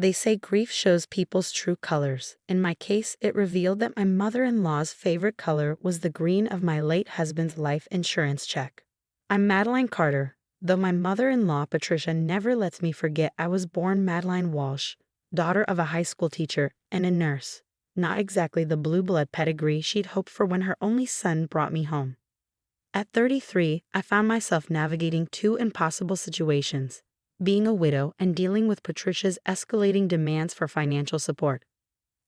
They say grief shows people's true colors. In my case, it revealed that my mother-in-law's favorite color was the green of my late husband's life insurance check. I'm Madeline Carter, though my mother-in-law Patricia never lets me forget I was born Madeline Walsh, daughter of a high school teacher and a nurse. Not exactly the blue blood pedigree she'd hoped for when her only son brought me home. At 33, I found myself navigating two impossible situations: being a widow and dealing with Patricia's escalating demands for financial support.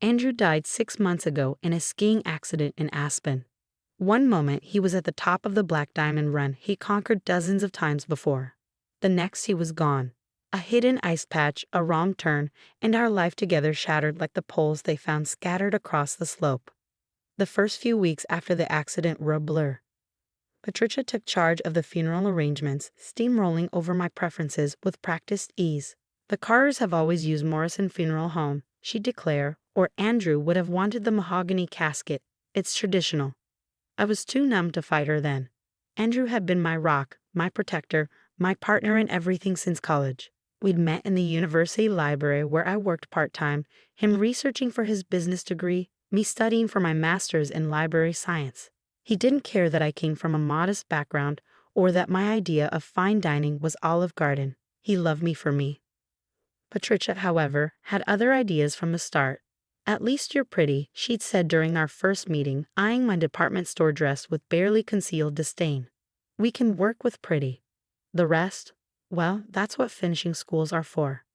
Andrew died 6 months ago in a skiing accident in Aspen. One moment he was at the top of the Black Diamond Run he conquered dozens of times before. The next he was gone. A hidden ice patch, a wrong turn, and our life together shattered like the poles they found scattered across the slope. The first few weeks after the accident were a blur. Patricia took charge of the funeral arrangements, steamrolling over my preferences with practiced ease. The Carters have always used Morrison Funeral Home, she'd declare, or Andrew would have wanted the mahogany casket. It's traditional. I was too numb to fight her then. Andrew had been my rock, my protector, my partner in everything since college. We'd met in the university library where I worked part-time, him researching for his business degree, me studying for my master's in library science. He didn't care that I came from a modest background or that my idea of fine dining was Olive Garden. He loved me for me. Patricia, however, had other ideas from the start. "At least you're pretty," she'd said during our first meeting, eyeing my department store dress with barely concealed disdain. "We can work with pretty. The rest, well, that's what finishing schools are for."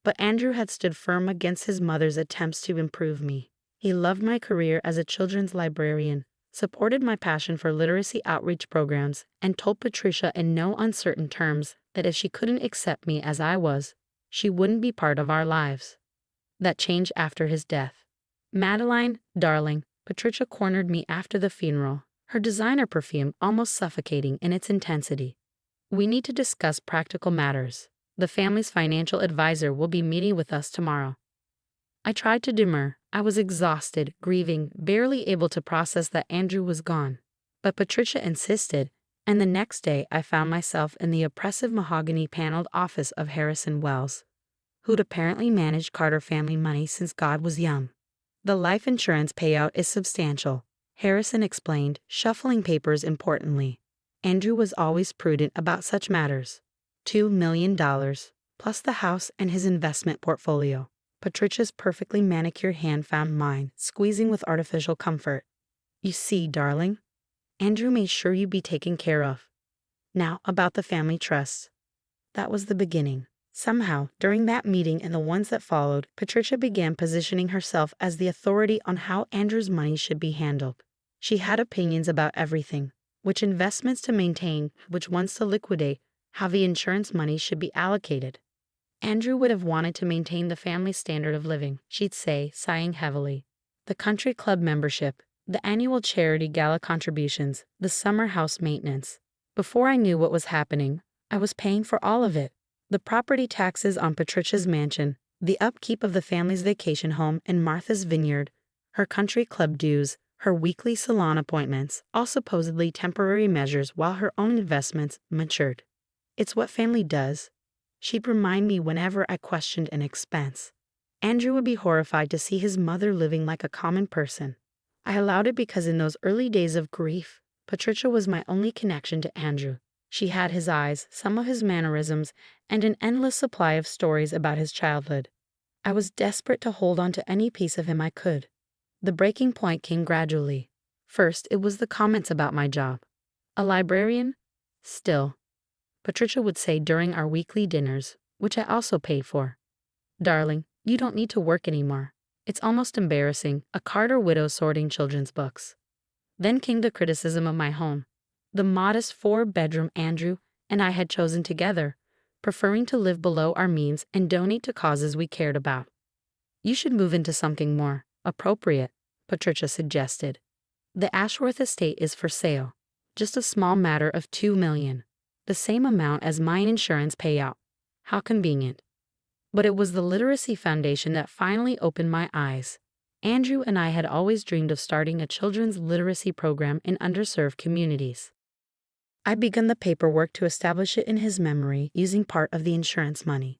But Andrew had stood firm against his mother's attempts to improve me. He loved my career as a children's librarian, supported my passion for literacy outreach programs, and told Patricia in no uncertain terms that if she couldn't accept me as I was, she wouldn't be part of our lives. That changed after his death. "Madeline, darling," Patricia cornered me after the funeral, her designer perfume almost suffocating in its intensity. "We need to discuss practical matters. The family's financial advisor will be meeting with us tomorrow." I tried to demur. I was exhausted, grieving, barely able to process that Andrew was gone. But Patricia insisted, and the next day I found myself in the oppressive mahogany-paneled office of Harrison Wells, who'd apparently managed Carter family money since God was young. "The life insurance payout is substantial," Harrison explained, shuffling papers importantly. Andrew was always prudent about such matters. $2 million, plus the house and his investment portfolio. Patricia's perfectly manicured hand found mine, squeezing with artificial comfort. "You see, darling, Andrew made sure you'd be taken care of. Now, about the family trust." That was the beginning. Somehow, during that meeting and the ones that followed, Patricia began positioning herself as the authority on how Andrew's money should be handled. She had opinions about everything: which investments to maintain, which ones to liquidate, how the insurance money should be allocated. Andrew would have wanted to maintain the family standard of living, she'd say, sighing heavily. The country club membership, the annual charity gala contributions, the summer house maintenance. Before I knew what was happening, I was paying for all of it. The property taxes on Patricia's mansion, the upkeep of the family's vacation home in Martha's Vineyard, her country club dues, her weekly salon appointments, all supposedly temporary measures while her own investments matured. "It's what family does," she'd remind me whenever I questioned an expense. Andrew would be horrified to see his mother living like a common person. I allowed it because in those early days of grief, Patricia was my only connection to Andrew. She had his eyes, some of his mannerisms, and an endless supply of stories about his childhood. I was desperate to hold on to any piece of him I could. The breaking point came gradually. First, it was the comments about my job. "A librarian? Still," Patricia would say during our weekly dinners, which I also paid for. "Darling, you don't need to work anymore. It's almost embarrassing, a Carter widow sorting children's books." Then came the criticism of my home. The modest 4-bedroom Andrew and I had chosen together, preferring to live below our means and donate to causes we cared about. "You should move into something more appropriate," Patricia suggested. "The Ashworth estate is for sale. Just a small matter of $2 million. The same amount as my insurance payout. How convenient." But it was the Literacy Foundation that finally opened my eyes. Andrew and I had always dreamed of starting a children's literacy program in underserved communities. I'd begun the paperwork to establish it in his memory using part of the insurance money.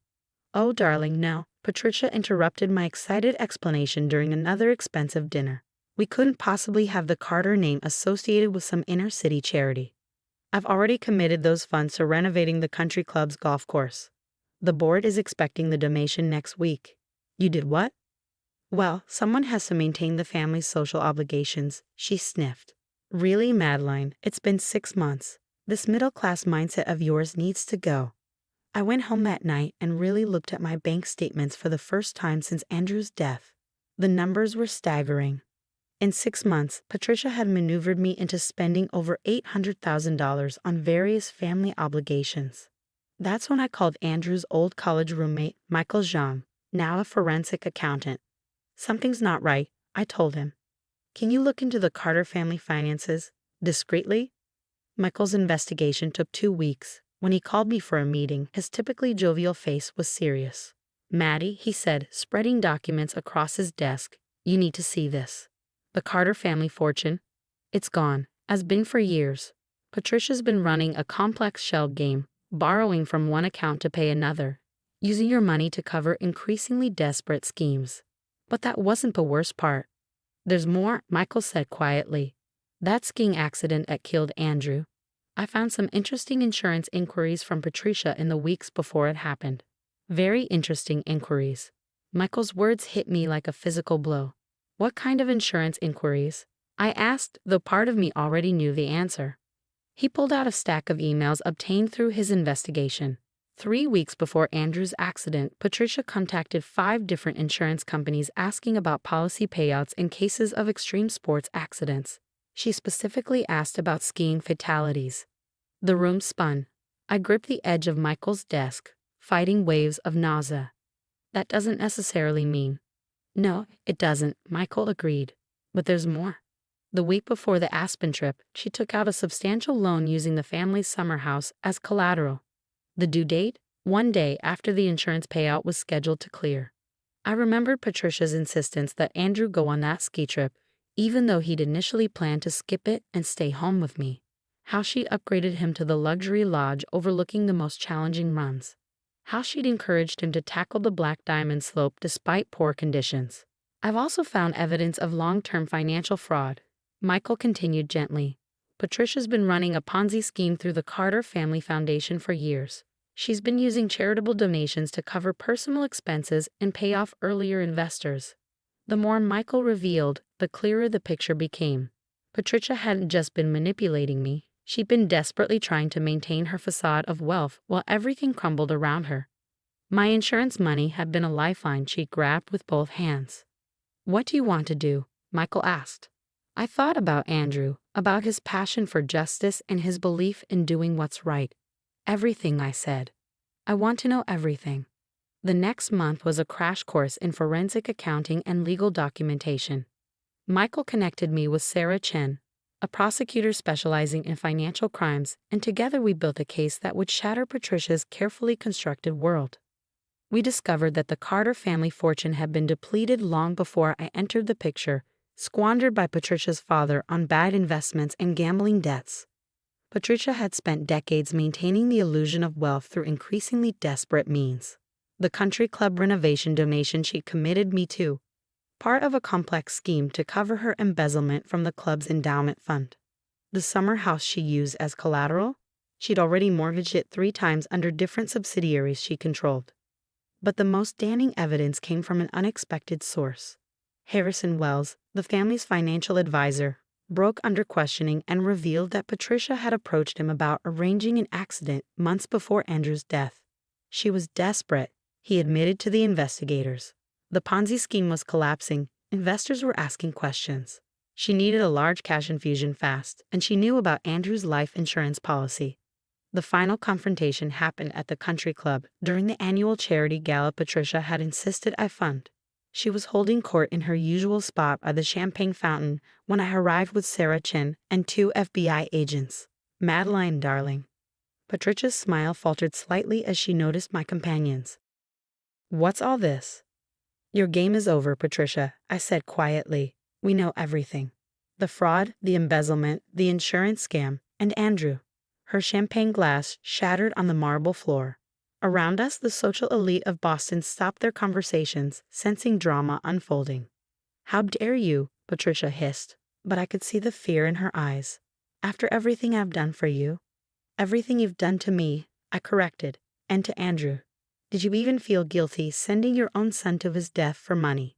"Oh, darling, no, Patricia interrupted my excited explanation during another expensive dinner. We couldn't possibly have the Carter name associated with some inner-city charity. I've already committed those funds to renovating the country club's golf course. The board is expecting the donation next week. You did what? Well, someone has to maintain the family's social obligations, she sniffed. Really, Madeline, it's been 6 months. This middle-class mindset of yours needs to go. I went home that night and really looked at my bank statements for the first time since Andrew's death. The numbers were staggering. In 6 months, Patricia had maneuvered me into spending over $800,000 on various family obligations. That's when I called Andrew's old college roommate, Michael Jean, now a forensic accountant. Something's not right, I told him. Can you look into the Carter family finances, discreetly? Michael's investigation took 2 weeks. When he called me for a meeting, his typically jovial face was serious. Maddie, he said, spreading documents across his desk, you need to see this. The Carter family fortune? It's gone, has been for years. Patricia's been running a complex shell game, borrowing from one account to pay another, using your money to cover increasingly desperate schemes. But that wasn't the worst part. There's more, Michael said quietly. That skiing accident that killed Andrew. I found some interesting insurance inquiries from Patricia in the weeks before it happened. Very interesting inquiries. Michael's words hit me like a physical blow. What kind of insurance inquiries? I asked, though part of me already knew the answer. He pulled out a stack of emails obtained through his investigation. 3 weeks before Andrew's accident, Patricia contacted 5 different insurance companies asking about policy payouts in cases of extreme sports accidents. She specifically asked about skiing fatalities. The room spun. I gripped the edge of Michael's desk, fighting waves of nausea. That doesn't necessarily mean. No, it doesn't, Michael agreed. But there's more. The week before the Aspen trip, she took out a substantial loan using the family's summer house as collateral. The due date? 1 day after the insurance payout was scheduled to clear. I remembered Patricia's insistence that Andrew go on that ski trip, even though he'd initially planned to skip it and stay home with me. How she'd upgraded him to the luxury lodge overlooking the most challenging runs. How she'd encouraged him to tackle the Black Diamond slope despite poor conditions. I've also found evidence of long-term financial fraud, Michael continued gently. Patricia's been running a Ponzi scheme through the Carter Family Foundation for years. She's been using charitable donations to cover personal expenses and pay off earlier investors. The more Michael revealed, the clearer the picture became. Patricia hadn't just been manipulating me. She'd been desperately trying to maintain her facade of wealth while everything crumbled around her. My insurance money had been a lifeline she grabbed with both hands. What do you want to do? Michael asked. I thought about Andrew, about his passion for justice and his belief in doing what's right. Everything, I said. I want to know everything. The next month was a crash course in forensic accounting and legal documentation. Michael connected me with Sarah Chen, a prosecutor specializing in financial crimes, and together we built a case that would shatter Patricia's carefully constructed world. We discovered that the Carter family fortune had been depleted long before I entered the picture, squandered by Patricia's father on bad investments and gambling debts. Patricia had spent decades maintaining the illusion of wealth through increasingly desperate means. The country club renovation donation she'd committed me to, part of a complex scheme to cover her embezzlement from the club's endowment fund. The summer house she used as collateral? She'd already mortgaged it 3 times under different subsidiaries she controlled. But the most damning evidence came from an unexpected source. Harrison Wells, the family's financial advisor, broke under questioning and revealed that Patricia had approached him about arranging an accident months before Andrew's death. She was desperate, he admitted to the investigators. The Ponzi scheme was collapsing, investors were asking questions. She needed a large cash infusion fast, and she knew about Andrew's life insurance policy. The final confrontation happened at the country club during the annual charity gala Patricia had insisted I fund. She was holding court in her usual spot by the champagne fountain when I arrived with Sarah Chen and 2 FBI agents. Madeline, darling. Patricia's smile faltered slightly as she noticed my companions. What's all this? Your game is over, Patricia, I said quietly. We know everything. The fraud, the embezzlement, the insurance scam, and Andrew. Her champagne glass shattered on the marble floor. Around us, the social elite of Boston stopped their conversations, sensing drama unfolding. "How dare you?" Patricia hissed, but I could see the fear in her eyes. "After everything I've done for you?" "Everything you've done to me," I corrected, "and to Andrew. Did you even feel guilty sending your own son to his death for money?"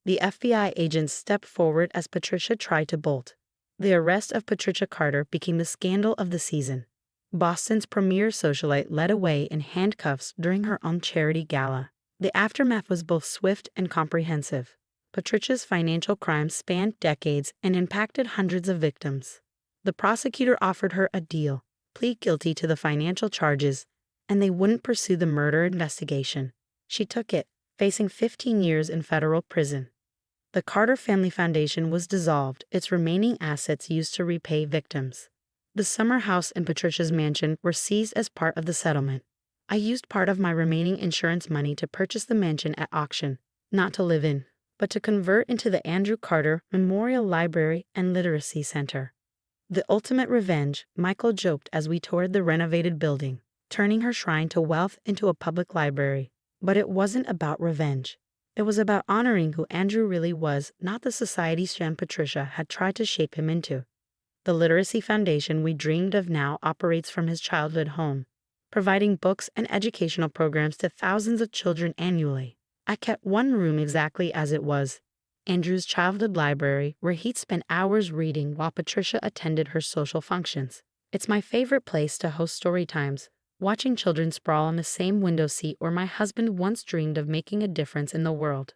The FBI agents stepped forward as Patricia tried to bolt. The arrest of Patricia Carter became the scandal of the season. Boston's premier socialite led away in handcuffs during her own charity gala. The aftermath was both swift and comprehensive. Patricia's financial crimes spanned decades and impacted hundreds of victims. The prosecutor offered her a deal: plead guilty to the financial charges, and they wouldn't pursue the murder investigation. She took it, facing 15 years in federal prison. The Carter Family Foundation was dissolved, its remaining assets used to repay victims. The summer house and Patricia's mansion were seized as part of the settlement. I used part of my remaining insurance money to purchase the mansion at auction, not to live in, but to convert into the Andrew Carter Memorial Library and Literacy Center. "The ultimate revenge," Michael joked as we toured the renovated building, turning her shrine to wealth into a public library. But it wasn't about revenge. It was about honoring who Andrew really was, not the society sham Patricia had tried to shape him into. The Literacy Foundation we dreamed of now operates from his childhood home, providing books and educational programs to thousands of children annually. I kept one room exactly as it was, Andrew's childhood library, where he'd spend hours reading while Patricia attended her social functions. It's my favorite place to host story times, watching children sprawl on the same window seat where my husband once dreamed of making a difference in the world.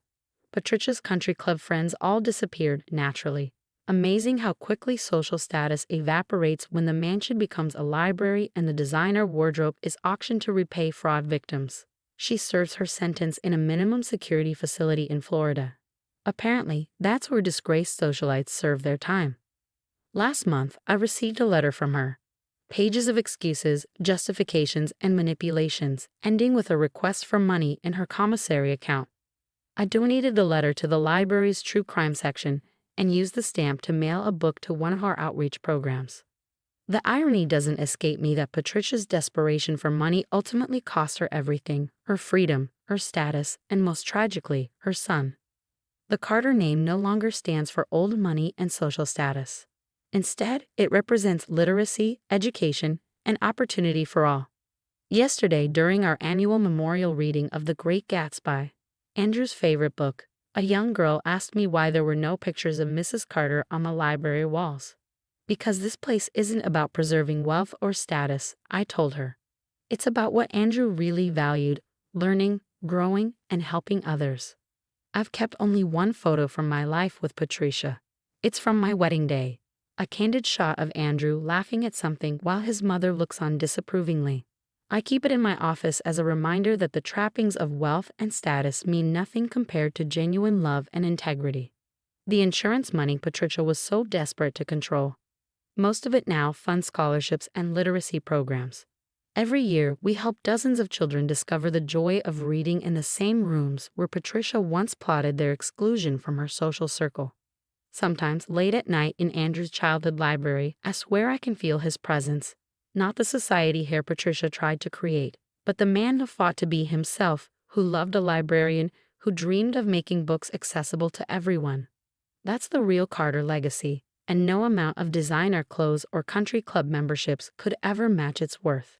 Patricia's country club friends all disappeared naturally. Amazing how quickly social status evaporates when the mansion becomes a library and the designer wardrobe is auctioned to repay fraud victims. She serves her sentence in a minimum security facility in Florida. Apparently, that's where disgraced socialites serve their time. Last month, I received a letter from her. Pages of excuses, justifications, and manipulations, ending with a request for money in her commissary account. I donated the letter to the library's true crime section and used the stamp to mail a book to one of our outreach programs. The irony doesn't escape me that Patricia's desperation for money ultimately cost her everything: her freedom, her status, and most tragically, her son. The Carter name no longer stands for old money and social status. Instead, it represents literacy, education, and opportunity for all. Yesterday, during our annual memorial reading of The Great Gatsby, Andrew's favorite book, a young girl asked me why there were no pictures of Mrs. Carter on the library walls. "Because this place isn't about preserving wealth or status," I told her. "It's about what Andrew really valued: learning, growing, and helping others." I've kept only one photo from my life with Patricia. It's from my wedding day. A candid shot of Andrew laughing at something while his mother looks on disapprovingly. I keep it in my office as a reminder that the trappings of wealth and status mean nothing compared to genuine love and integrity. The insurance money Patricia was so desperate to control. Most of it now funds scholarships and literacy programs. Every year, we help dozens of children discover the joy of reading in the same rooms where Patricia once plotted their exclusion from her social circle. Sometimes, late at night in Andrew's childhood library, I swear I can feel his presence. Not the society here Patricia tried to create, but the man who fought to be himself, who loved a librarian, who dreamed of making books accessible to everyone. That's the real Carter legacy, and no amount of designer clothes or country club memberships could ever match its worth.